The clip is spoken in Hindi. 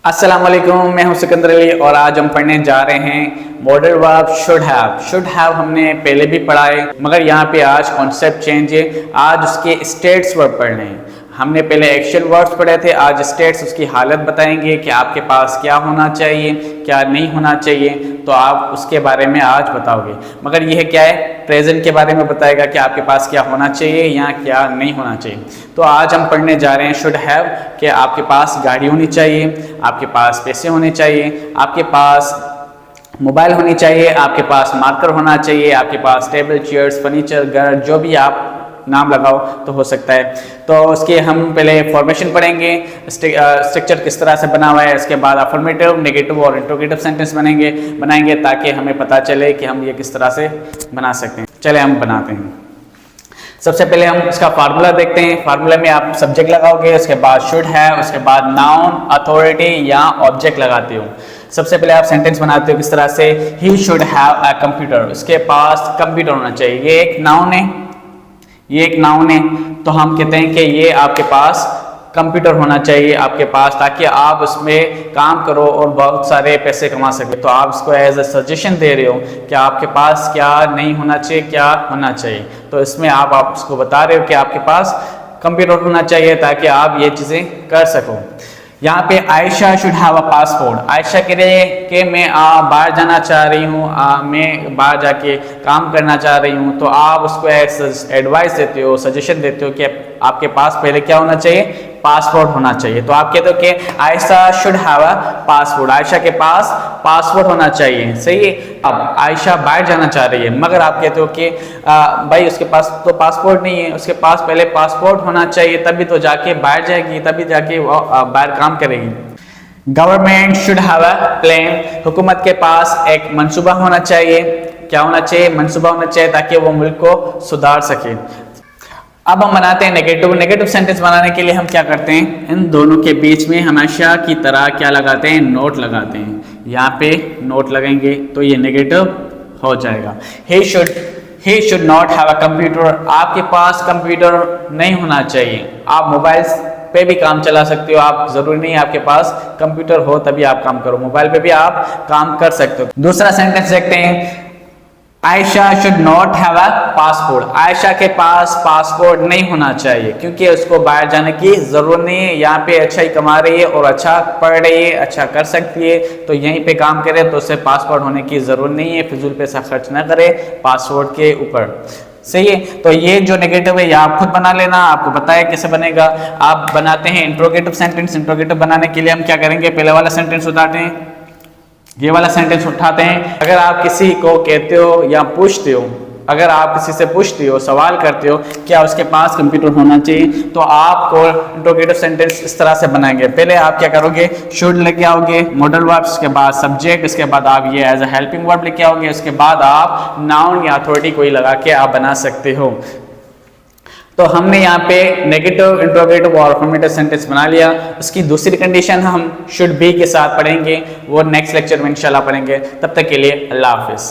अस्सलाम वालेकुम, मैं हूं सिकंदर अली और आज हम पढ़ने जा रहे हैं modal verb should have. Should have हमने पहले भी पढ़ा है, मगर यहाँ पे आज कॉन्सेप्ट चेंज है। आज उसके स्टेट्स वर्ब पढ़ने हैं। हमने पहले एक्शन वर्ड्स पढ़े थे, आज स्टेट्स उसकी हालत बताएंगे कि आपके पास क्या होना चाहिए, क्या नहीं होना चाहिए, तो आप उसके बारे में आज बताओगे। मगर यह क्या है, प्रेजेंट के बारे में बताएगा कि आपके पास क्या होना चाहिए या क्या नहीं होना चाहिए। तो आज हम पढ़ने जा रहे हैं शुड हैव कि आपके पास गाड़ी होनी चाहिए, आपके पास पैसे होने चाहिए, आपके पास मोबाइल होनी चाहिए, आपके पास मार्कर होना चाहिए, आपके पास टेबल, चेयर्स, फर्नीचर, घर, जो भी आप नाम लगाओ तो हो सकता है। तो उसके हम पहले फॉर्मेशन पढ़ेंगे, स्ट्रक्चर किस तरह से बना हुआ है। इसके बाद अफर्मेटिव, नेगेटिव और इंट्रोगेटिव सेंटेंस बनाएंगे ताकि हमें पता चले कि हम ये किस तरह से बना सकते हैं। चले हम बनाते हैं। सबसे पहले हम इसका फार्मूला देखते हैं। फार्मूला में आप सब्जेक्ट लगाओगे, उसके बाद शुड है, उसके बाद नाउन, अथॉरिटी या ऑब्जेक्ट लगाते हो। सबसे पहले आप सेंटेंस बनाते हो किस तरह से, he should have a computer, उसके पास कंप्यूटर होना चाहिए। ये एक नाउन है, ये एक नाउन है, तो हम कहते हैं कि ये आपके पास कंप्यूटर होना चाहिए आपके पास, ताकि आप उसमें काम करो और बहुत सारे पैसे कमा सके। तो आप उसको एज ए सजेशन दे रहे हो कि आपके पास क्या नहीं होना चाहिए, क्या होना चाहिए। तो इसमें आप उसको बता रहे हो कि आपके पास कंप्यूटर होना चाहिए ताकि आप ये चीज़ें कर सको। यहाँ पे Ayesha should have a passport. Ayesha कह रही है कि मैं बाहर जाना चाह रही हूँ, मैं बाहर जाके काम करना चाह रही हूँ। तो आप उसको एडवाइस देते हो, सजेशन देते हो कि आपके पास पहले क्या होना चाहिए, पासपोर्ट होना चाहिए। तो आप कहते हो कि Ayesha should have a passport, Ayesha के पास पासपोर्ट होना चाहिए। सही है। अब आयशा बाहर जाना चाह रही है, मगर आप कहते हो कि भाई उसके पास तो पासपोर्ट नहीं है, उसके पास पहले पासपोर्ट होना चाहिए, तभी तो जाके बाहर जाएगी, तभी जाके वो बाहर काम करेगी। Government should have a plan, हुकूमत के पास एक मंसूबा होना चाहिए। क्या होना चाहिए, मंसूबा होना चाहिए ताकि वो मुल्क को सुधार सके। अब हम बनाते हैं नेगेटिव सेंटेंस बनाने के लिए हम क्या करते हैं, इन दोनों के बीच में हमेशा की तरह क्या लगाते हैं, नोट लगाते हैं। यहाँ पे नोट लगेंगे तो ये नेगेटिव हो जाएगा। He should not have a computer, आपके पास कंप्यूटर नहीं होना चाहिए। आप मोबाइल पे भी काम चला सकते हो, आप जरूरी नहीं है आपके पास कंप्यूटर हो तभी आप काम करो, मोबाइल पे भी आप काम कर सकते हो। दूसरा सेंटेंस देखते हैं, Ayesha should not have a passport, Ayesha के पास पासपोर्ट नहीं होना चाहिए क्योंकि उसको बाहर जाने की जरूरत नहीं है। यहाँ पे अच्छा ही कमा रही है और अच्छा पढ़ रही है, अच्छा कर सकती है, तो यहीं पे काम करे, तो उससे पासपोर्ट होने की जरूरत नहीं है। फिजूल पैसा खर्च ना करे पासपोर्ट के ऊपर। सही है। तो ये जो नेगेटिव है ये आप खुद बना लेना, आपको पता है कैसे बनेगा। आप बनाते हैं इंट्रोगेटिव सेंटेंस। इंट्रोगेटिव बनाने के लिए हम क्या करेंगे, पहले वाला सेंटेंस उठाते हैं, ये वाला सेंटेंस उठाते हैं। अगर आप किसी को कहते हो या पूछते हो, अगर आप किसी से पूछते हो, सवाल करते हो क्या उसके पास कंप्यूटर होना चाहिए, तो आपको इंट्रोगेटिव सेंटेंस इस तरह से बनाएंगे। पहले आप क्या करोगे, शुड लेके आओगे, मॉडल वर्ब, उसके बाद सब्जेक्ट, इसके बाद आप ये एज अ हेल्पिंग वर्ब लेके आओगे, उसके बाद आप नाउन या अथॉरिटी कोई लगा के आप बना सकते हो। तो हमने यहाँ पे नेगेटिव, इंट्रोगेटिव और अफर्मेटिव सेंटेंस बना लिया। उसकी दूसरी कंडीशन हम शुड बी के साथ पढ़ेंगे, वो नेक्स्ट लेक्चर में इंशाल्लाह पढ़ेंगे। तब तक के लिए अल्लाह हाफिज़।